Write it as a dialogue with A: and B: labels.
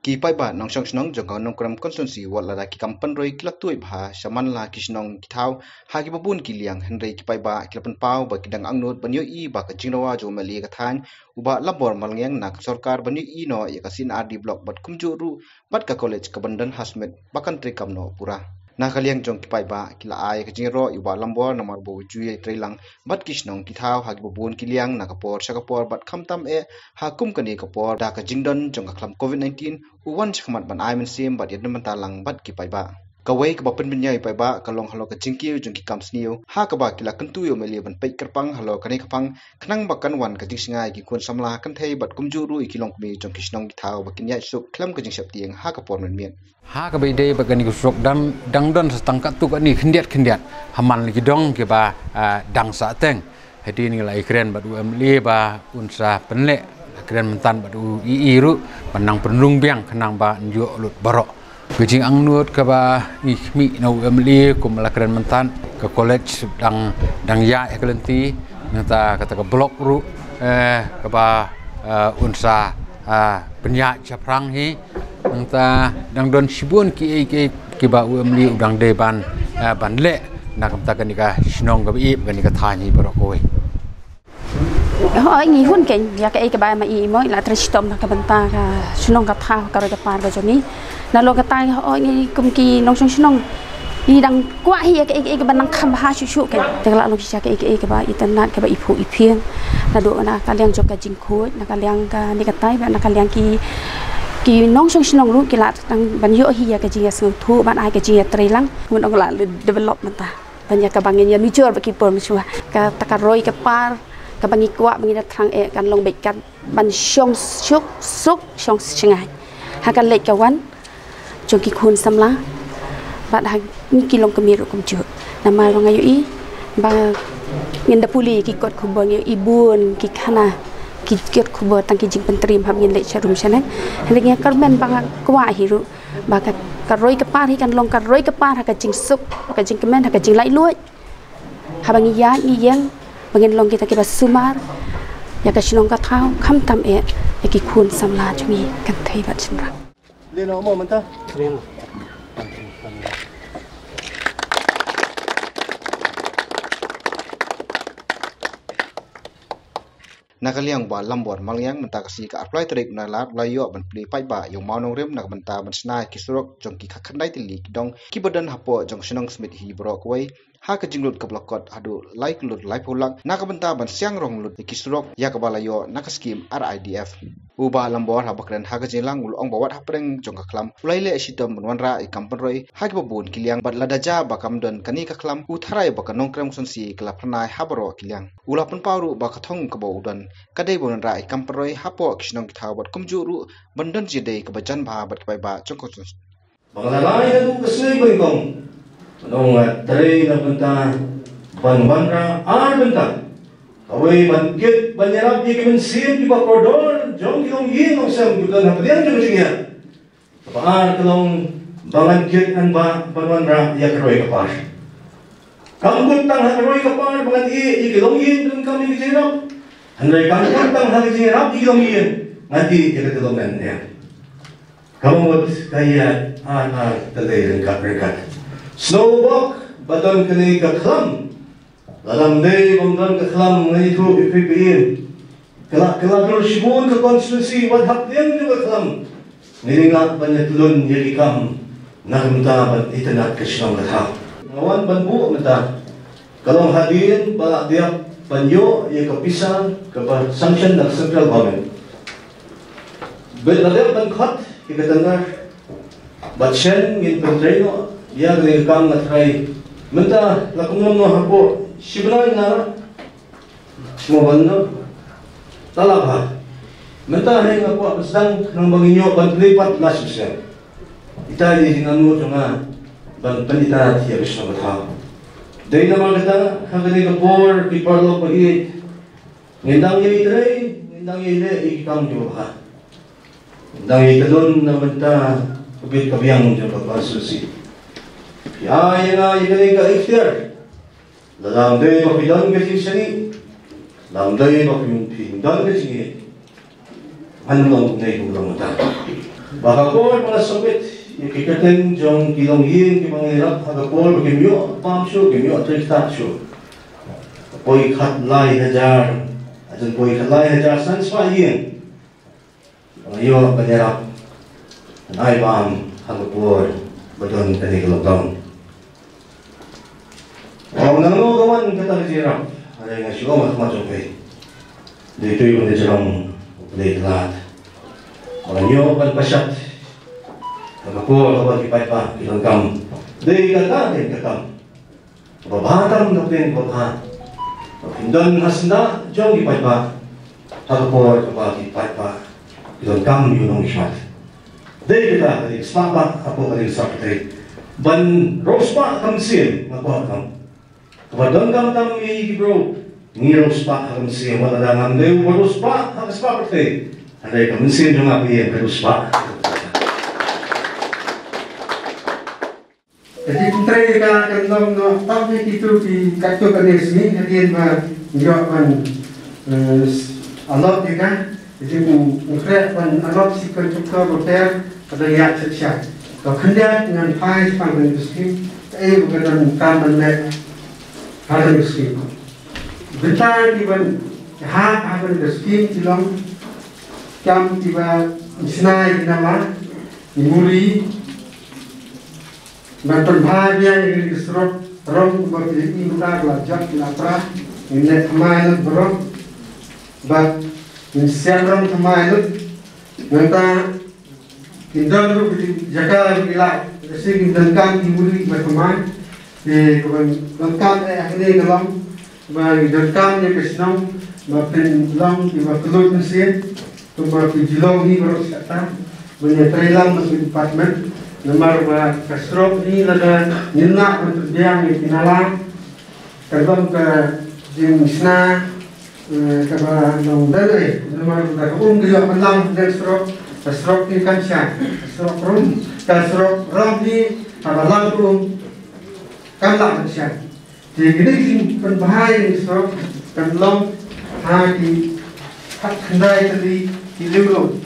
A: ki paidbah nong shong snong jong nong kram konstituensi wat la ki kampan roi kila tuai bha shaman la ki snong ki thau ha ki babun ki liang henrei ki paidbah kila pen pau ba ki dang Angnud banyo I ba ka jingrawa jo mali ka than uba labor malngyang nak sarkar banyo I no ya ka sin RD block bat kumju ru bat ka college ka bandan hasmet bakan tri kamno pura na kaliang jong ki paidbah kila ai ka jingro uba lambor namar bo juye trailang bat ki snong ki thau ha ki babun ki liang na ka por sa ka por bat khamtam e ha kum kani ka por da ka jingdon jong ka khlam covid-19 uwan chkhmat ban ai men sim bat yedem talang bat ki paidbah kawai ka bapen binyai paidbah kalong halo ka jingkiu jong ki kamsniu ha ka ba kila kentu yo meli ban peit kerpang halo kani kapang khnang bakan wan ka jingsingai ki kun samla kan thei bat kumju ru ikilong kmi jong ki snong ki thau bakin ya suk khlam ka jingsep tieng ha ka por men mien
B: ha ka be dei bagani kusrok dang don setang ka tu ka ni khendiat haman li dong ke ba dang sa teng hedi ni lai kren ba du amli ba unsa penle kren mentan ba du I ru panang penlung biang kenang ba njo lut barok Beijing Angnud ke ba mi no amli kum la kren mentan ke college dang ya kelenti nata kata ke blok ru ke ba unsa penyak caprang hi nta dang don sibun ki ba amli udang de ban le nak ta kan ka snong ka bi kan ka thani barokoi
C: Hoi ngi hun ken ya ka e ka ba ma I moi la tristom ka banta ka snong ka tha ka ro ka par ba joni na lo ka tai hoi ngi kum ki nong snong I dang kwa hi ka e ka ban nang kham ha chu ka te la lo ki cha ka e ka ba internet ka ba I phu I phieng na do na ka liang jok ka jing khoi na ka liang ka ni ka tai ba na ka liang ki nong snong ru ki la dang ban yo hi ya ka ji su thu ban ai ka ji trei lang mun ong la development ta ban ya ka bang ya ni chor ba ki por mu ka ta ka roi ka par ka bangi kwa bangi thang e kan long bet kan ban shong suk shong chingai ha kan lek ka wan jong ki khun samla ba da ni ki long kami ru kum chu na ma long ayu I ba ngin da puli ki kot khu bang I bun ki khana ki ket khu bo tang ki jing pentrim ham ngin lek charum chane le nge kar men ba kwa hi ru ba ka roi ka par hi kan long ka roi ka par ha ka jing suk ka jing kemen ha ka jing lai luai ha bangi ya ni yang bangin long kita ke basumar ya ka sinong ka thau kham tam e ya ki khun samla chumi kan thei bat chinra
D: le no mo man ta le
A: nakaliang ba lambor malyang menta kasi ka apply trip na lat layo ban pli paidbah yung maunong rem nak menta ban snai ki surok jong ki khandai tili dong ki badan hapo jong sinong smith hi brok wai ha ka jinglut ka blokot adu like lut life hulak nak menta ban siang rong lut ki surok ya ka balayo nak skim RIDF uba lambor ha bakren ha ka jilang ul ong bawat hapreng jong ka khlam ulaile asitam bunwanra I kampan roi ha ki babun kiliang bat ladaja ba kamdon kani ka khlam u tharai ba ka nongkrem sonsi kala pranai habaro kiliang ulapun pauru ba ka thong ka baudan kadai bonra I kampan roi hapo kisnong ki thawat kumju ru bandan jidei ka bajan ba bat pai ba chongko
D: bangalai da du kasui boi kong nong trei na banta banra banta away ban get banyarap di kemen sim di bakordor jong kilong yin ng sam gudan hapdian jong singa paan kalong bangan get an ba banra ya kroi ka par kamgut tang kroi ka par bangan I kilong yin dun kami ki jirap hanai kamgut tang ha ki jirap I kilong yin ngati ya kilong nan ya kamut kaya tadai ren ka rekat snowwalk badan kani ka khlam dalam day bangdan ka khlam ngai thu ipipin kala dor shibun ka constituency wat hapdian ka khlam niringa panyatlun yikam nakamta ban itanat ka sinong latha ngawan banbu mata kalong hadin bala dia panyo ye ka pisan ka sanction ng central government bedale ban khat ikatangar batchen ngin pentraino ya gre kam na trei menta lakumnom no hapo shibran na mobanno talaba menta hay nga po basang nang banginyo banlipat lasisya itali sinanu tunga ban panita tiya bisno batha dei na magata hagani ka por piparlo pagi ngindang ye trei ngindang ye le ikam jo ha ngindang ye kadon na menta kubit kabiyang jo pagpasusi ya na igani ka ikhtiar dalam day makilang kasi sani dalam day makilang pindan kasi ano lang tunay kulang mata Bakapol mga sopit, ikikating jong kilong yin kipangilap hagapol kimyo pamsyo kimyo triktatsyo. Poi khatlai hajar, ajan poi khatlai hajar sanswa yin. Ngayo banyarap, ay bam hagapol badon kanikalotong. Ang nangungawan kata jirap, ada yang syukur macam-macam kay. Dito yung jirong ulit lahat. Ngayon pagpasyat, nagapol kapag paidbah kilangkam, di kata din katam, babatam na din babha, hindan hasna jong paidbah, nagapol kapag paidbah kilangkam yun ang isyat. Di kita kadig spapa ako kadig sakitay, ban rospa kamsin nagapol kam, kapag doon kam tam bro, ni rospa kamsin wala lang ang rospa kamspa patay. Ada yang mensin juga yang terus pak.
E: Jadi trei kan kendong no tapi itu di kacau kanismi jadi menjawabkan Allah juga jadi mengkreatkan Allah si pencipta hotel pada yang sejak. Kalau hendak dengan faiz pangan industri, bukan kamar net pangan industri. Bentar di ban hak industri bilang jam tiba isnai nama dimuli bantuan bahagia yang diserap rom bagi imudah belajar lapar ini kemain berok bat insiaran kemain nanti indon tu jaga bila sering dengkan dimuli berkemain di dengkan akhirnya dalam bagi dengkan yang kesenang maupun dalam di waktu mesin Tuma pijilong ni baru kata menyetrailang masuk department nomor kasrop ni lada nyenak untuk dia yang kinalang terbang ke jimisna ke nong dale nomor dah dia menang dari kasrop ni kan syak kasrop rom ni abalang kan lah syak jadi ini berbahaya ni kasrop kan long hati kendai tadi di Lulung